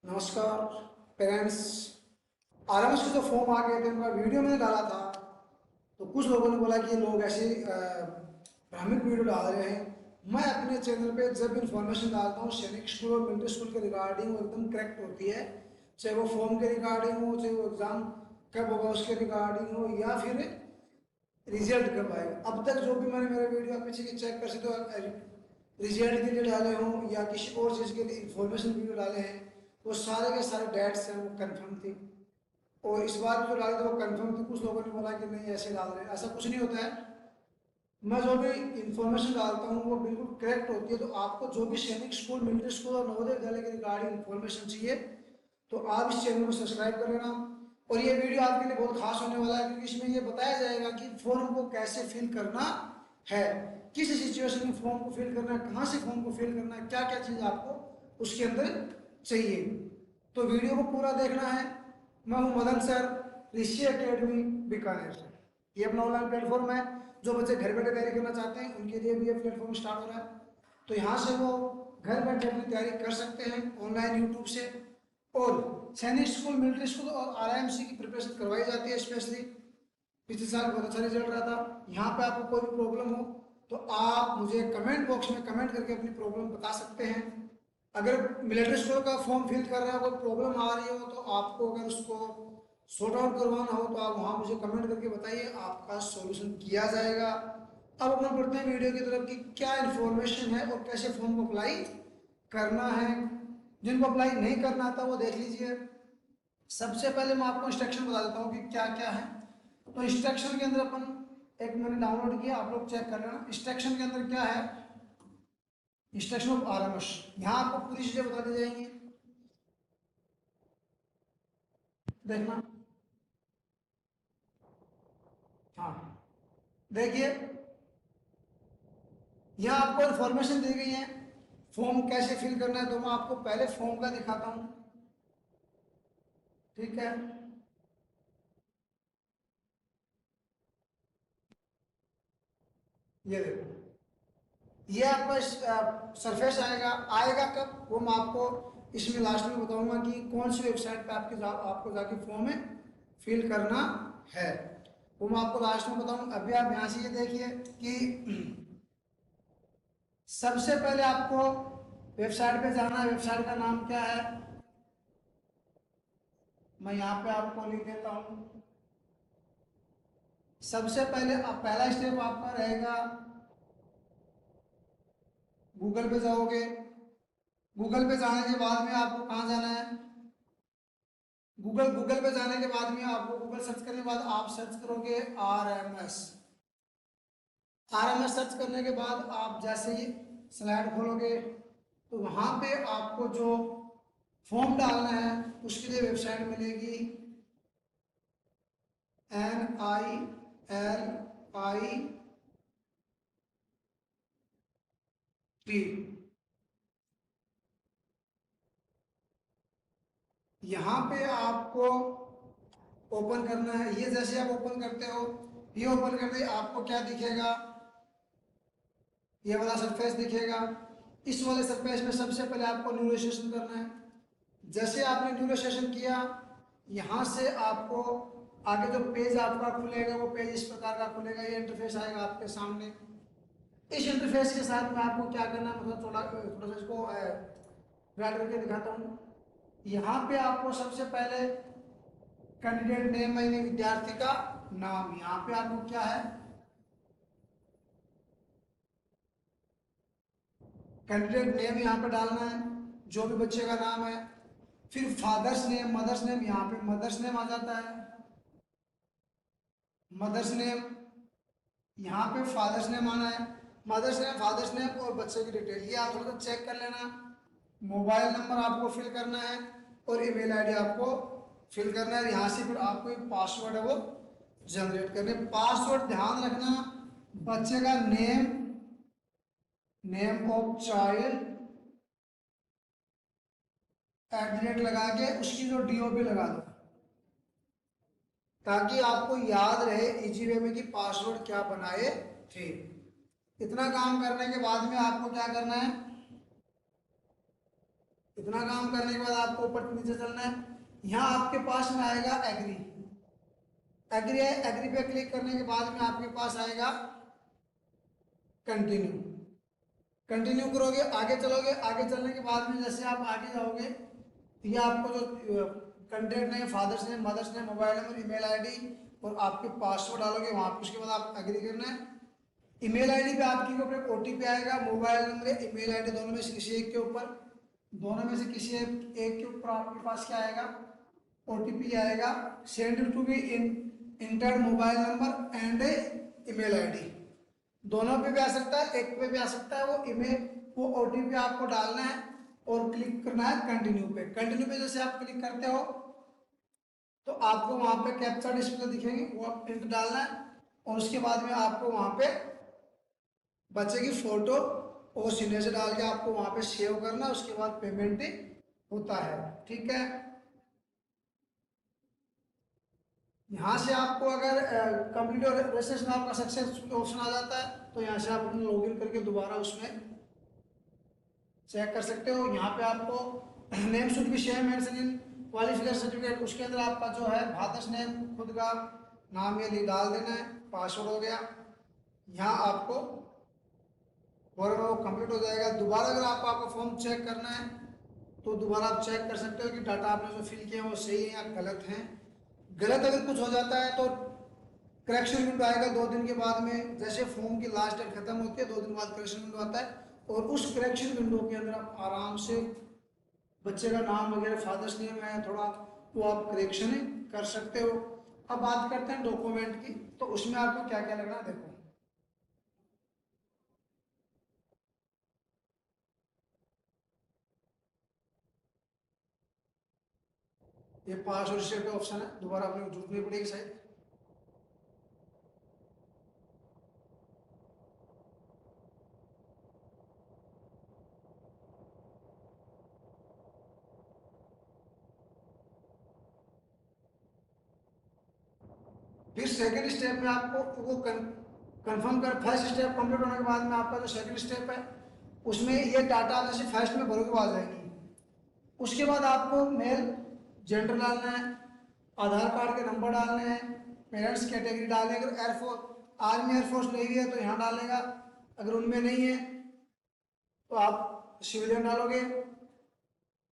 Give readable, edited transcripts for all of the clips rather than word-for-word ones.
नमस्कार parents. RMS के जो फॉर्म आ गए थे उनका वीडियो मैंने डाला था, तो कुछ लोगों ने बोला कि ये लोग ऐसे भ्रामक वीडियो डाल रहे हैं। मैं अपने चैनल पे जब इन्फॉर्मेशन डालता हूँ सैनिक स्कूल और मिलिट्री स्कूल के रिगार्डिंग वो एकदम करेक्ट होती है, चाहे वो फॉर्म के रिगार्डिंग हो, चाहे वो एग्ज़ाम कब होगा उसके रिगार्डिंग हो, या फिर रिजल्ट कब आएगा। अब तक जो भी मैंने मेरे वीडियो आप पीछे की चेक कर सकते हो, रिजल्ट के लिए डाले हों या किसी और चीज़ के लिए इन्फॉर्मेशन वीडियो डाले हैं, वो सारे के सारे डेट्स हैं वो कंफर्म थी। और इस बार जो डाले थे वो कंफर्म थी। कुछ लोगों ने बोला कि नहीं ऐसे डाल रहे हैं, ऐसा कुछ नहीं होता है। मैं जो भी इंफॉर्मेशन डालता हूँ वो बिल्कुल करेक्ट होती है। तो आपको जो भी सैनिक स्कूल, मिलिट्री स्कूल और नवोदय विद्यालय के रिगार्डिंग इन्फॉर्मेशन चाहिए तो आप इस चैनल को सब्सक्राइब कर लेना। और ये वीडियो आपके लिए बहुत खास होने वाला है, क्योंकि इसमें ये बताया जाएगा कि फॉर्म को कैसे फिल करना है, किस सिचुएशन में फॉर्म को फिल करना है, कहाँ से फॉर्म को फिल करना है, क्या क्या चीज़ आपको उसके अंदर चाहिए। तो वीडियो को पूरा देखना है। मैं हूँ मदन सर, ऋषि एकेडमी बीकानेर से। ये अपना ऑनलाइन प्लेटफॉर्म है, जो बच्चे घर बैठे तैयारी करना चाहते हैं उनके लिए भी ये प्लेटफॉर्म स्टार्ट हो रहा है। तो यहाँ से वो घर बैठे अपनी तैयारी कर सकते हैं ऑनलाइन यूट्यूब से। और सैनिक स्कूल, मिलिट्री स्कूल और आरआईएमसी की प्रिपरेशन करवाई जाती है स्पेशली। पिछले साल बहुत अच्छा रिजल्ट रहा था। यहाँ पे आपको कोई भी प्रॉब्लम हो तो आप मुझे कमेंट बॉक्स में कमेंट करके अपनी प्रॉब्लम बता सकते हैं। अगर मिलिट्री स्कूल का फॉर्म फिल कर रहे हो, कोई प्रॉब्लम आ रही हो, तो आपको अगर उसको सॉर्ट आउट करवाना हो तो आप वहाँ मुझे कमेंट करके बताइए, आपका सॉल्यूशन किया जाएगा। अब अपन बढ़ते हैं वीडियो की तरफ कि क्या इन्फॉर्मेशन है और कैसे फॉर्म को अप्लाई करना है। जिनको अप्लाई नहीं करना आता वो देख लीजिए। सबसे पहले मैं आपको इंस्ट्रक्शन बता देता हूँ कि क्या क्या है। तो इंस्ट्रक्शन के अंदर अपन, एक मैंने डाउनलोड किया, आप लोग चेक कर लेना इंस्ट्रक्शन के अंदर क्या है। इंस्ट्रक्शन ऑफ आरएमएस, यहाँ आपको पूरी चीजें बता दी जाएंगी, देखना। हाँ, देखिए यहाँ आपको इन्फॉर्मेशन दी गई है फॉर्म कैसे फिल करना है। तो मैं आपको पहले फॉर्म का दिखाता हूँ, ठीक है। ये देखो, ये आपका सरफेस आएगा। आएगा कब वो मैं आपको इसमें लास्ट में बताऊंगा कि कौन सी वेबसाइट पे आपको जाके फॉर्म में फिल करना है, वो मैं आपको लास्ट में बताऊंगा। अभी आप यहाँ से ये देखिए कि सबसे पहले आपको वेबसाइट पे जाना है। वेबसाइट का नाम क्या है, मैं यहाँ पे आपको लिख देता हूँ। सबसे पहले आप, पहला स्टेप आपका रहेगा, गूगल पे जाओगे। गूगल पे जाने के बाद में आपको कहाँ जाना है, गूगल पे जाने के बाद में आपको, गूगल सर्च करने के बाद आप सर्च करोगे आरएमएस। आरएमएस सर्च करने के बाद आप जैसे ही स्लाइड खोलोगे तो वहाँ पे आपको जो फॉर्म डालना है उसके लिए वेबसाइट मिलेगी, NILIT। यहाँ पे आपको ओपन करना है। ये जैसे आप ओपन करते हो, ये ओपन करते ही आपको क्या दिखेगा, ये वाला सरफेस दिखेगा। इस वाले सरफेस में सबसे पहले आपको न्यू रजिस्ट्रेशन करना है। जैसे आपने न्यू रजिस्ट्रेशन किया, यहाँ से आपको आगे जो पेज आपका खुलेगा वो पेज इस प्रकार का खुलेगा। ये इंटरफेस आएगा आपके सामने। इस इंटरफेस के साथ में आपको क्या करना है, मतलब थोड़ा थोड़ा सा इसको गाइड करके दिखाता हूँ। यहाँ पे आपको सबसे पहले कैंडिडेट नेम, यानी विद्यार्थी का नाम, यहाँ पे आपको क्या है, कैंडिडेट नेम यहाँ पे डालना है, जो भी बच्चे का नाम है। फिर फादर्स नेम, मदर्स नेम, यहाँ पे मदर्स नेम आ जाता है, मदर्स नेम। यहाँ पे फादर्स नेम आना है, मदर्स नेम, फादर्स नेम और बच्चे की डिटेल। ये आप थोड़ा सा चेक कर लेना। मोबाइल नंबर आपको फिल करना है और ईमेल आईडी आपको फिल करना है। यहाँ से फिर आपको एक पासवर्ड है वो जनरेट करने। पासवर्ड ध्यान रखना, बच्चे का नेम, नेम ऑफ चाइल्ड @ लगा के उसकी जो DOP लगा दो, ताकि आपको याद रहे इजी वे में कि पासवर्ड क्या बनाए थे। इतना काम करने के बाद में आपको क्या करना है, इतना काम करने के बाद आपको ऊपर नीचे चलना है। यहाँ आपके पास में आएगा एग्री, एग्री है, एग्री पे क्लिक करने के बाद में आपके पास आएगा कंटिन्यू, कंटिन्यू करोगे, आगे चलोगे, आगे चलने के बाद में जैसे आप आगे जाओगे तो ये आपको जो content name, father's name, mother's name, mobile number, email ID और आपके पासवर्ड डालोगे वहाँ पे, उसके बाद आप एग्री करना है। ईमेल आईडी पे आपके ऊपर एक ओटीपी आएगा, मोबाइल नंबर, ईमेल आईडी दोनों में से किसी एक के ऊपर, दोनों में से किसी एक के ऊपर आपके पास क्या आएगा, ओटीपी आएगा। Send to be entered mobile number and email ID, दोनों पे भी आ सकता है, एक पे भी आ सकता है। वो ईमेल, वो ओटीपी आपको डालना है और क्लिक करना है कंटिन्यू पे। कंटिन्यू पे जैसे आप क्लिक करते हो तो आपको वहां पे कैप्चा डिस्प्ले दिखेंगे, वो आप प्रिंट डालना है और उसके बाद में आपको वहां पे बच्चे की फोटो और सिग्नेचर डाल के आपको वहां पे सेव करना है, उसके बाद पेमेंट होता है। ठीक है, यहाँ से आपको अगर कंप्लीट और रजिस्ट्रेशन आपका सक्सेसफुल ऑप्शन आ जाता है तो यहाँ से आप अपना लॉगिन करके दोबारा उसमें चेक कर सकते हो। यहाँ पे आपको name should be same mention in qualification certificate, उसके अंदर आपका जो है फादर्स नेम, खुद का नाम ये डाल देना है, पासवर्ड हो गया। यहाँ आपको फॉर्म वो कंप्लीट हो जाएगा। दोबारा अगर आपको आपका फॉर्म चेक करना है तो दोबारा आप चेक कर सकते हो कि डाटा आपने जो फिल किया है वो सही है या गलत है। गलत अगर कुछ हो जाता है तो करेक्शन विंडो आएगा 2 दिन के बाद में, जैसे फॉर्म की लास्ट डेट खत्म होती है 2 दिन बाद करेक्शन विंडो आता है और उस करेक्शन विंडो के अंदर आप आराम से बच्चे का नाम वगैरह, फादर्स नेम है थोड़ा, वो आप करेक्शन कर सकते हो। अब बात करते हैं डॉक्यूमेंट की, तो उसमें आपको क्या क्या लगना है देखो। ये पास और स्टेट का ऑप्शन है, दोबारा अपने को जुड़नी पड़ेगी शायद। फिर सेकंड स्टेप में आपको वो कंफर्म कर, फर्स्ट स्टेप कंप्लीट होने के बाद में आपका जो सेकंड स्टेप है उसमें ये डाटा जैसे फर्स्ट में भरोगे आ जाएगी। उसके बाद आपको मेल जेंडर डालना है, आधार कार्ड के नंबर डालने हैं, पेरेंट्स कैटेगरी डालने, अगर एयरफोर्स आर्मी एयरफोर्स नेवी है तो यहाँ डालेगा, अगर उनमें नहीं है तो आप सिविलियन डालोगे।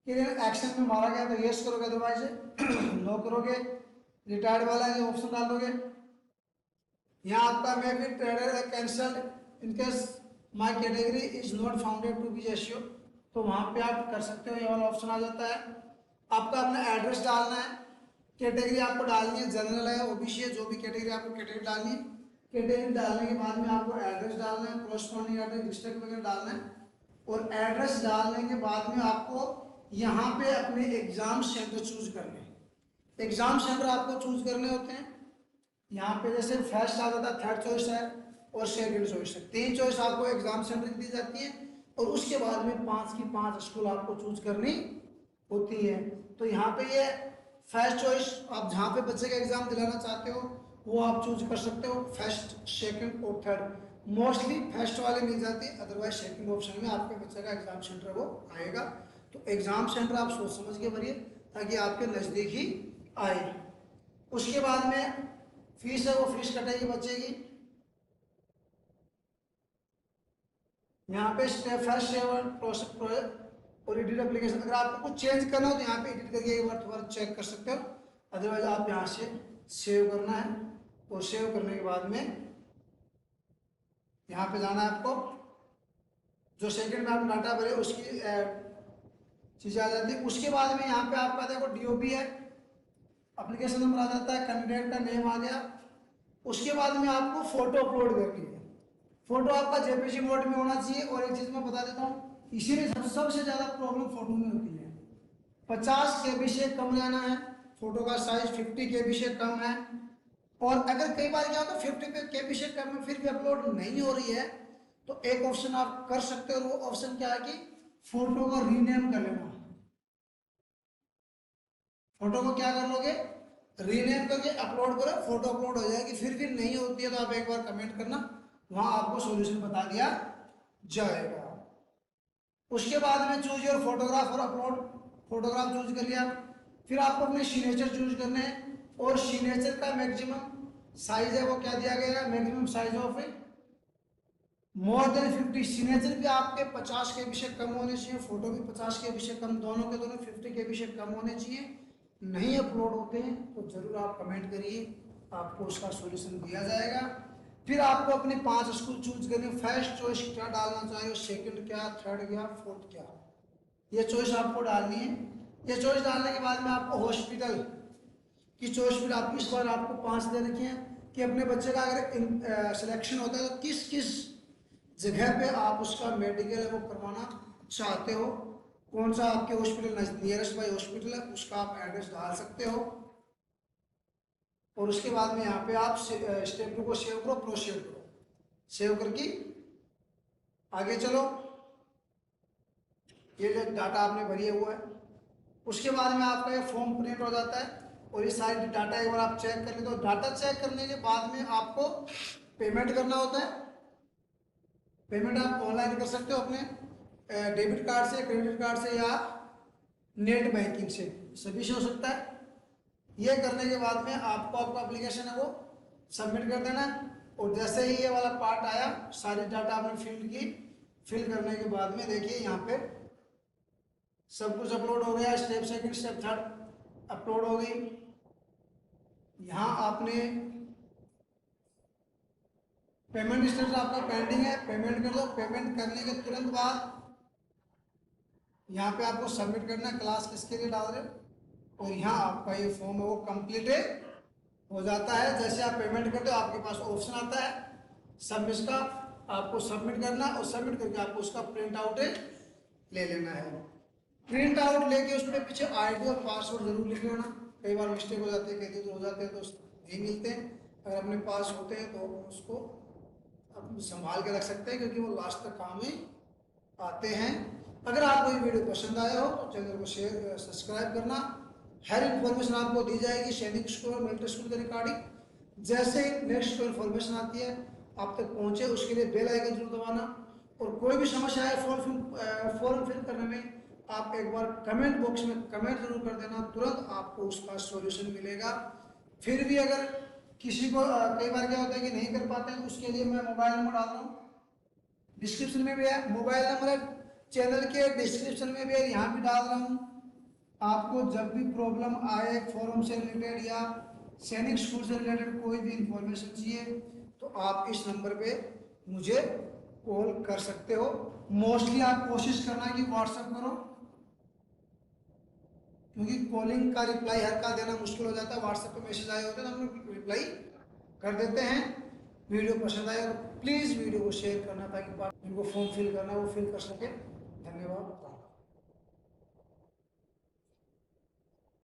कि एक्शन में मारा गया तो यस करोगे, अदरवाइज नो करोगे। रिटायर्ड वाला ये ऑप्शन डालोगे। यहाँ आपका may be trader cancel in case my category is not founded to be ratio, तो वहाँ पे आप कर सकते हो, ये वाला ऑप्शन आ जाता है। आपका अपना एड्रेस डालना है, कैटेगरी आपको डालनी है, जनरल है, ओबीसी है, जो भी कैटेगरी आपको कैटेगरी डालनी है। कैटेगरी डालने के बाद में आपको एड्रेस डालना है, कोरस्पॉन्डिंग एड्रेस, डिस्ट्रिक्ट वगैरह डालना है और एड्रेस डालने के बाद में आपको यहाँ पे अपने एग्जाम सेंटर चूज करने हैं। एग्जाम सेंटर आपको चूज करने होते हैं। यहाँ पे जैसे फर्स्ट आ जाता है, थर्ड चॉइस है और सेकंड चॉइस है, 3 चॉइस आपको एग्जाम सेंटर की दी जाती है और उसके बाद में 5 की 5 स्कूल आपको चूज करनी होती है। तो यहाँ पे ये फर्स्ट चॉइस, आप जहाँ पे बच्चे का एग्जाम दिलाना चाहते हो वो आप चूज कर सकते हो, फर्स्ट, सेकंड और थर्ड। मोस्टली फर्स्ट वाले मिल जाती है, अदरवाइज सेकंड ऑप्शन में आपके बच्चे का एग्जाम सेंटर वो आएगा। तो एग्जाम सेंटर आप सोच समझ के भरिए ताकि आपके नज़दीक ही आए। उसके बाद में फीस है, वो फीस कटेगी बच्चे की। यहाँ पे स्टेप फर्स्ट सेवन प्रोसेस और एडिट एप्लीकेशन, अगर आपको कुछ चेंज करना हो तो यहाँ पे एडिट करके एक बार दोबारा चेक कर सकते हो, अदरवाइज आप यहाँ से सेव करना है और सेव करने के बाद में यहाँ पे जाना है आपको, जो सेकंड में आप डाटा भरे उसकी चीज़ें आ जाती है। उसके बाद में यहाँ पे आपका देखो डीओपी है, एप्लीकेशन नंबर आ जाता है, कैंडिडेट का नेम आ गया। उसके बाद में आपको फोटो अपलोड करनी है। फोटो आपका जेपीजी मोड में होना चाहिए। और एक चीज़ मैं बता देता हूँ, इसीलिए सबसे ज़्यादा प्रॉब्लम फोटो में होती है। 50 KB से कम रहना है, फोटो का साइज 50 KB से कम है। और अगर कई बार क्या होता है 50 KB से कम में फिर भी अपलोड नहीं हो रही है तो एक ऑप्शन आप कर सकते हो, और वो ऑप्शन क्या है कि फोटो को रीनेम कर लेना। फोटो को क्या कर लोगे, रीनेम करके अपलोड करो, फोटो अपलोड हो जाएगी। फिर भी नहीं होती है तो आप एक बार कमेंट करना, वहां आपको सॉल्यूशन बता दिया जाएगा। उसके बाद में चूज योर फोटोग्राफ और अपलोड, फोटोग्राफ चूज कर लिया। फिर आपको अपने सिग्नेचर चूज करने हैं और सिग्नेचर का मैक्सिमम साइज है वो क्या दिया गया है, maximum size of more than 50। Signature भी आपके 50 के से कम होने चाहिए, फोटो भी 50 के से कम, दोनों के दोनों 50 के से कम होने चाहिए। नहीं अपलोड होते हैं तो जरूर आप कमेंट करिए, आपको उसका सॉल्यूशन दिया जाएगा। फिर आपको अपने 5 स्कूल चूज करने, फर्स्ट चॉइस क्या डालना चाहे हो, सेकंड क्या, थर्ड क्या, फोर्थ क्या, ये चॉइस आपको डालनी है। ये चॉइस डालने के बाद में आपको हॉस्पिटल की चॉइस फिर आपकी इस बार आपको 5 दे रखी है कि अपने बच्चे का अगर सिलेक्शन होता है तो किस किस जगह पे आप उसका मेडिकल है वो करवाना चाहते हो, कौन सा आपके हॉस्पिटल नियरेस्ट बाई हॉस्पिटल है उसका आप एड्रेस डाल सकते हो। और उसके बाद में यहाँ पे आप स्टेप 2 को सेव करो, प्रोसीड करो, सेव करके आगे चलो। ये जो डाटा आपने भरी है वो है। उसके बाद में आपका ये फॉर्म प्रिंट हो जाता है और ये सारी डाटा एक बार आप चेक कर ले। तो डाटा चेक करने के बाद में आपको पेमेंट करना होता है। पेमेंट आप ऑनलाइन कर सकते हो अपने डेबिट कार्ड से, क्रेडिट कार्ड से या नेट बैंकिंग से, सभी से हो सकता है। ये करने के बाद में आपको आपका एप्लीकेशन है वो सबमिट कर देना है। और जैसे ही ये वाला पार्ट आया, सारी डाटा आपने फिल की, फिल करने के बाद में देखिए यहाँ पे सब कुछ अपलोड हो गया। Step second, step third upload हो गई। यहाँ आपने पेमेंट स्टेटस आपका पेंडिंग है, पेमेंट कर दो। पेमेंट करने के तुरंत बाद यहाँ पे आपको सबमिट करना है, क्लास किसके लिए डाल रहे हो, और यहाँ आपका ये फॉर्म है वो कंप्लीट हो जाता है। जैसे आप पेमेंट करते हो आपके पास ऑप्शन आता है सबमिट का, आपको सबमिट करना और सबमिट करके आपको उसका प्रिंट आउट ले लेना है। प्रिंट आउट लेके उस पर पीछे आईडी और पासवर्ड जरूर लिख लेना। कई बार मिस्टेक हो जाती है, कई दिन हो जाते हैं तो नहीं मिलते हैं। अगर अपने पास होते हैं तो उसको आप संभाल के रख सकते हैं क्योंकि वो लास्ट तक काम में आते हैं। अगर आपको ये वीडियो पसंद आया हो तो चैनल को शेयर सब्सक्राइब करना। हर इन्फॉर्मेशन आपको दी जाएगी सैनिक स्कूल और मिलिट्री स्कूल के रिगार्डिंग। जैसे नेक्स्ट कोई इन्फॉर्मेशन आती है आप तक पहुंचे उसके लिए बेल आइकन जरूर दबाना। और कोई भी समस्या है फॉर्म फिल करने में, आप एक बार कमेंट बॉक्स में कमेंट जरूर कर देना, तुरंत आपको उसका सॉल्यूशन मिलेगा। फिर भी अगर किसी को कई बार क्या होता है कि नहीं कर पाते हैं, उसके लिए मैं मोबाइल नंबर डाल रहा हूँ, डिस्क्रिप्शन में भी है मोबाइल नंबर, चैनल के डिस्क्रिप्शन में भी है, यहाँ भी डाल रहा हूँ। आपको जब भी प्रॉब्लम आए फॉर्म से रिलेटेड या सैनिक स्कूल से रिलेटेड कोई भी इंफॉर्मेशन चाहिए तो आप इस नंबर पे मुझे कॉल कर सकते हो। मोस्टली आप कोशिश करना कि व्हाट्सएप करो क्योंकि कॉलिंग का रिप्लाई हर का देना मुश्किल हो जाता है। व्हाट्सएप पे मैसेज आए होते हैं तो हम लोग रिप्लाई कर देते हैं। वीडियो पसंद आए तो प्लीज़ वीडियो को शेयर करना ताकि उनको फॉर्म फिल करना वो फिल कर सके। धन्यवाद।